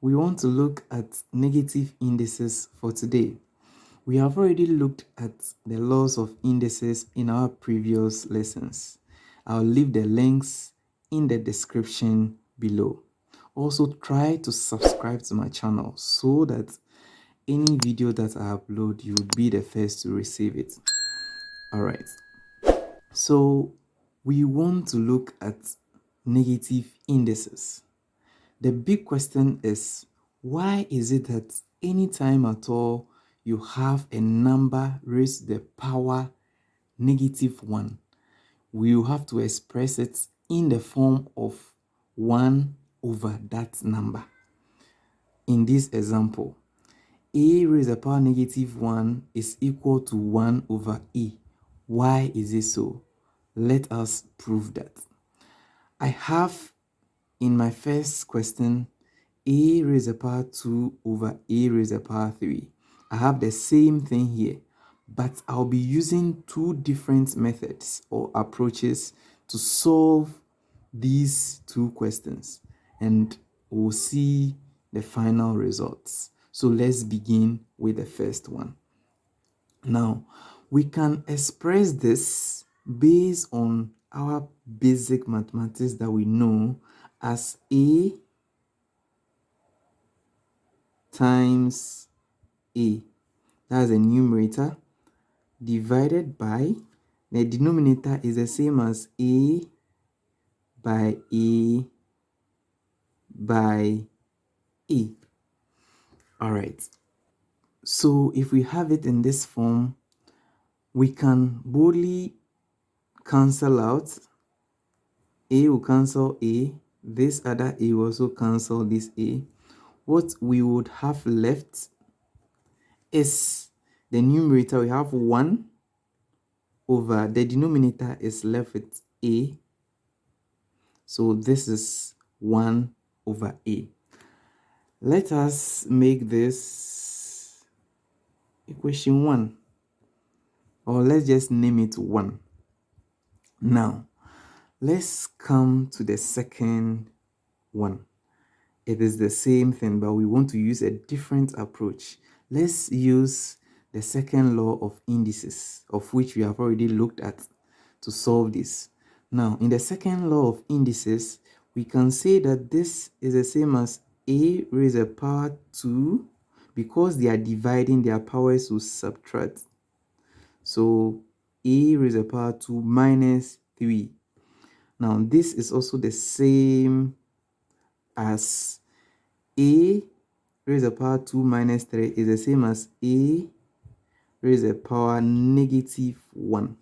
we want to look at negative indices for today. We have already looked at the laws of indices in our previous lessons. I'll leave the links in the description below. Also, try to subscribe to my channel so that any video that I upload, you'll be the first to receive it. Alright, so we want to look at negative indices. The big question is, why is it that anytime at all you have a number raised to the power -1, we will have to express it in the form of 1 over that number? In this example, a raised to the power -1 is equal to 1 over a. Why is it so? Let us prove that. I have in my first question a raised to the power 2 over a raised to the power 3. I have the same thing here, but I'll be using two different methods or approaches to solve these two questions, and we'll see the final results. So let's begin with the first one. Now, we can express this based on our basic mathematics that we know as a times a. That's the numerator divided by the denominator is the same as a by a by a. All right. So if we have it in this form, we can boldly cancel out. A will cancel a. This other a will also cancel this a. What we would have left is the numerator. We have 1 over the denominator is left with a. So this is 1 over a. Let us make this equation 1, or let's just name it 1. Now, let's come to the second one. It is the same thing, but we want to use a different approach. Let's use the second law of indices, of which we have already looked at, to solve this. Now, in the second law of indices, we can say that this is the same as a raised to the power 2, because they are dividing, their powers will subtract. So a raised to the power 2 minus 3. Now, this is also the same as a raised to the power 2 minus 3 is the same as a raised to the power -1.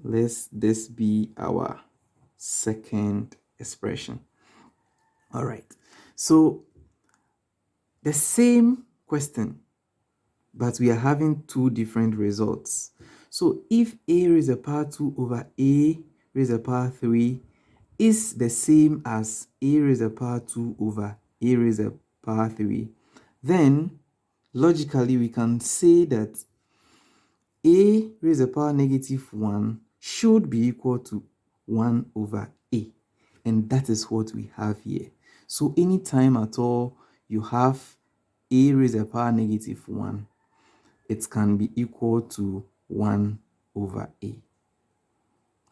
Let this be our second expression. All right. So the same question, but we are having two different results. So if a raised to the power 2 over a raised to the power 3 is the same as a raised to the power 2 over a raised to the power 3, then logically we can say that a raised to the power -1 should be equal to 1 over a. And that is what we have here. So anytime at all you have a raised to the power -1, it can be equal to 1 over a.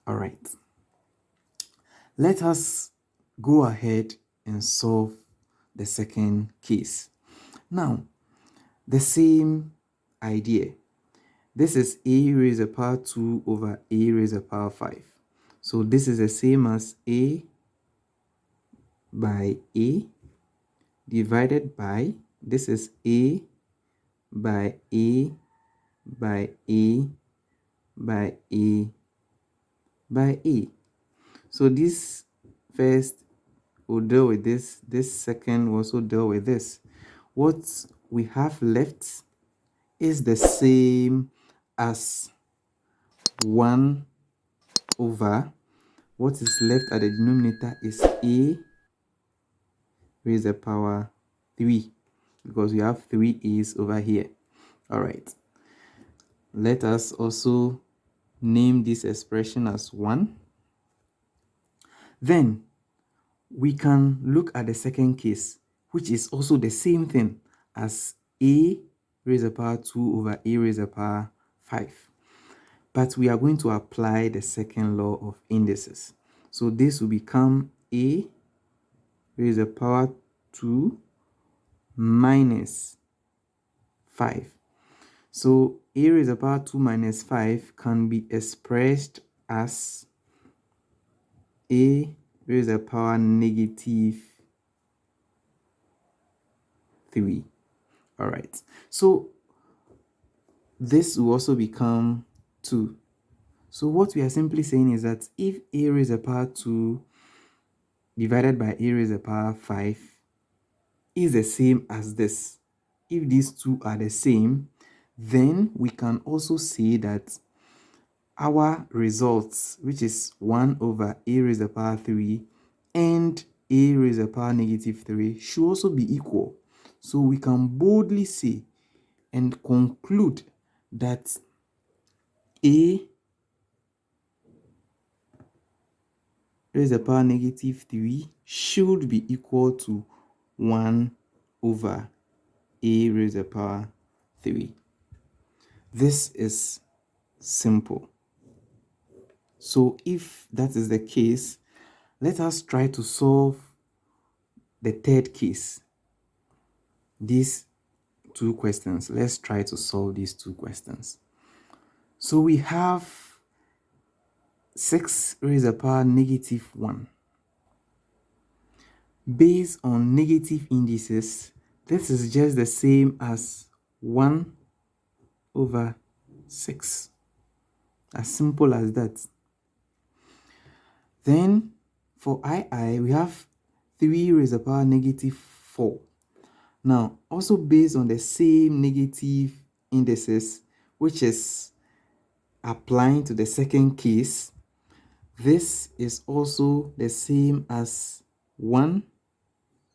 All right. Let us go ahead and solve the second case. Now, the same idea. This is a raised to the power 2 over a raised to the power 5. So this is the same as a by a divided by, this is a by a by a by a by a. So this first will deal with this second will also deal with this. What we have left is the same as 1 over, what is left at the denominator is a raised to the power 3, because we have 3 a's over here. All right. Let us also name this expression as 1. Then we can look at the second case, which is also the same thing as a raised to the power 2 over a raised to the power 5. But we are going to apply the second law of indices. So this will become a raised to the power 2 minus 5. So a raised to the power 2 minus 5 can be expressed as a raised to the power negative 3. All right. So this will also become 2. So what we are simply saying is that if a raised to the power 2 divided by a raised to the power 5 is the same as this, if these two are the same, then we can also say that our results, which is 1 over a raised to the power 3 and a raised to the power negative 3, should also be equal. So we can boldly say and conclude that a raised to the power negative 3 should be equal to 1 over a raised to the power 3. This is simple. So if that is the case, let us try to solve the third case. These two questions. Let's try to solve these two questions. So we have 6 raised to the power negative 1. Based on negative indices, this is just the same as 1 over 6. As simple as that. Then for II, we have 3 raised to the power negative 4. Now, also based on the same negative indices, which is applying to the second case, this is also the same as 1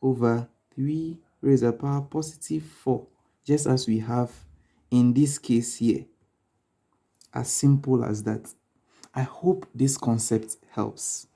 over 3 raised to the power positive 4, just as we have in this case here. As simple as that. I hope this concept helps.